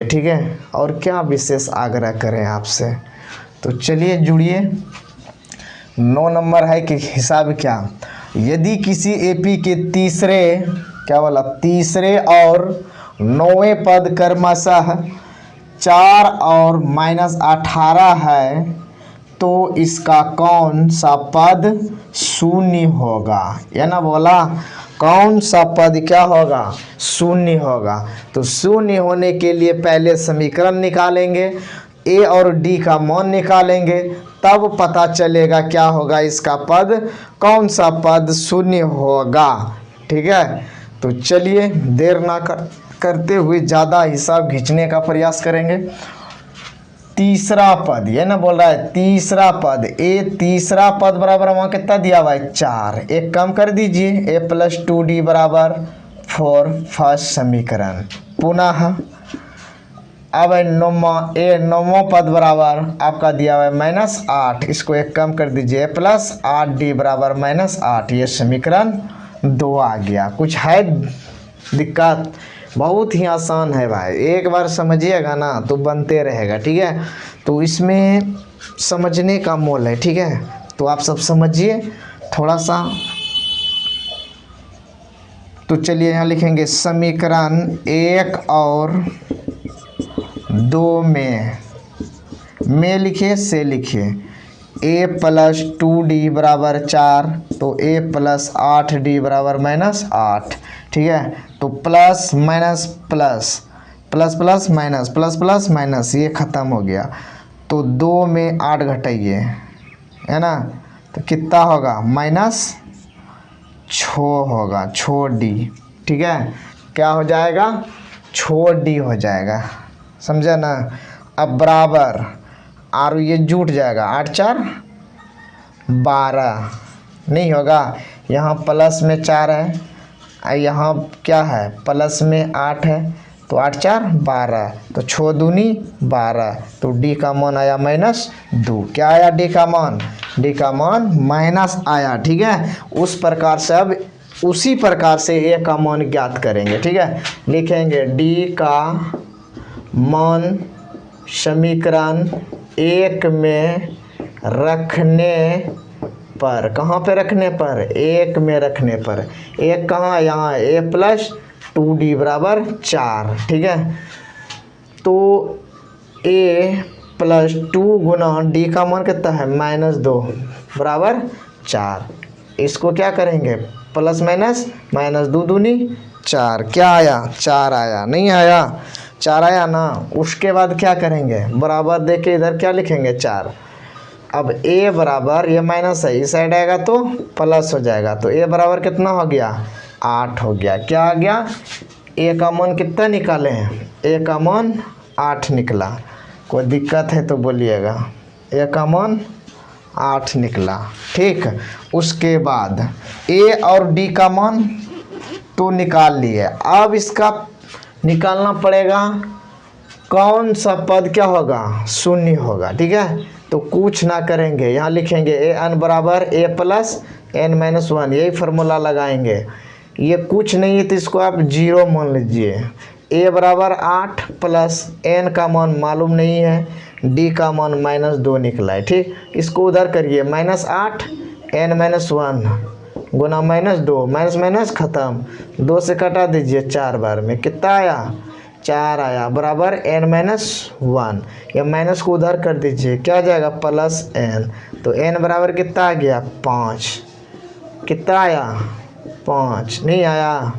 ठीक है, और क्या विशेष आग्रह करें आपसे। तो चलिए जुड़िए। 9 नंबर है कि हिसाब क्या, यदि किसी एपी के तीसरे, क्या बोला, तीसरे और 9वें पद क्रमशः 4 और -18 है तो इसका कौन सा पद शून्य होगा। यह ना बोला, कौन सा पद क्या होगा, शून्य होगा। तो शून्य होने के लिए पहले समीकरण निकालेंगे, ए और डी का मान निकालेंगे, तब पता चलेगा क्या होगा इसका पद, कौन सा पद शून्य होगा। ठीक है, तो चलिए देर ना करते हुए ज़्यादा हिसाब खींचने का प्रयास करेंगे। तीसरा पद, ये ना बोल रहा है तीसरा पद, ए तीसरा पद बराबर वहाँ कितना दिया हुआ है 4, एक कम कर दीजिए, a + 2d बराबर 4, फर्स्ट समीकरण। पुनः अब नौवां पद बराबर आपका दिया हुआ है -8, इसको एक कम कर दीजिए, a + 8d बराबर -8, ये समीकरण 2 आ गया। कुछ है दिक्कत? बहुत ही आसान है भाई, एक बार समझिएगा ना तो बनते रहेगा। ठीक है, तो इसमें समझने का मोल है। ठीक है, तो आप सब समझिए थोड़ा सा। तो चलिए यहाँ लिखेंगे समीकरण 1 और 2 में लिखिए, से लिखिए a + 2d बराबर 4, तो a + 8d बराबर -8। ठीक है, तो plus minus plus, plus plus minus, plus plus minus, ये ख़त्म हो गया। तो 2 में 8 घटाइए, है ना, तो कितना होगा, -6 होगा, 6d। ठीक है, क्या हो जाएगा, 6d हो जाएगा, समझा ना। अब बराबर और ये जुट जाएगा, 8 4 12 नहीं होगा, यहाँ प्लस में 4 है, यहाँ क्या है प्लस में 8 है, तो 8 4 12, तो 6 दूनी 12, तो डी का मान आया -2। क्या आया डी का मान, डी का मान माइनस आया। ठीक है, उस प्रकार से अब उसी प्रकार से ए का मान ज्ञात करेंगे। ठीक है, लिखेंगे डी का मान समीकरण 1 में रखने पर, कहाँ पे रखने पर, 1 में रखने पर, 1 कहाँ, यहाँ a + 2d बराबर 4। ठीक है, तो a + 2 गुना d का मान कितना है -2 बराबर 4। इसको क्या करेंगे, प्लस माइनस, -2 दूनी 4, क्या आया 4 आया, नहीं आया 4 आया ना। उसके बाद क्या करेंगे, बराबर दे के इधर क्या लिखेंगे 4। अब a बराबर, ये माइनस है, इस साइड आएगा तो प्लस हो जाएगा, तो a बराबर कितना हो गया, 8 हो गया। क्या आ गया, a का मान कितना निकाले हैं, a का मान 8 निकला। कोई दिक्कत है तो बोलिएगा, a का मान 8 निकला। ठीक, उसके बाद a और d का मान तो निकाल लिए, अब इसका निकालना पड़ेगा कौन सा पद क्या होगा, शून्य होगा। ठीक है, तो कुछ ना करेंगे, यहाँ लिखेंगे an बराबर a + n - 1, यही फार्मूला लगाएंगे। ये कुछ नहीं है तो इसको आप 0 मान लीजिए। a बराबर 8 + n का मान मालूम नहीं है, d का मान -2 निकला है। ठीक, इसको उधर करिए, -8 n - 1 गुना -2, माइनस माइनस ख़त्म, 2 से कटा दीजिए 4 बार में, कितना आया 4 आया, बराबर n - 1, या माइनस को उधर कर दीजिए, क्या आ जाएगा +n, तो n बराबर कितना आ गया 5, कितना आया 5, नहीं आया।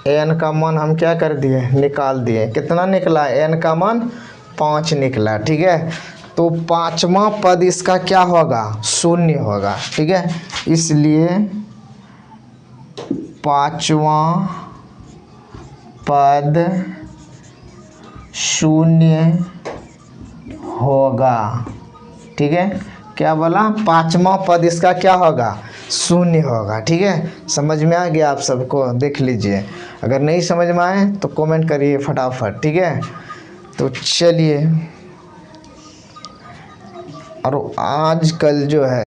n का मान हम क्या कर दिए, निकाल दिए, कितना निकला, n का मान 5 निकला। ठीक है, तो 5वां पद इसका क्या होगा, शून्य होगा। ठीक है, इसलिए 5वां पद शून्य होगा। ठीक है, क्या बोला, 5वां पद इसका क्या होगा, शून्य होगा। ठीक है, समझ में आ गया आप सबको? देख लीजिए, अगर नहीं समझ में आए तो कमेंट करिए फटाफट। ठीक है, तो चलिए, और आजकल जो है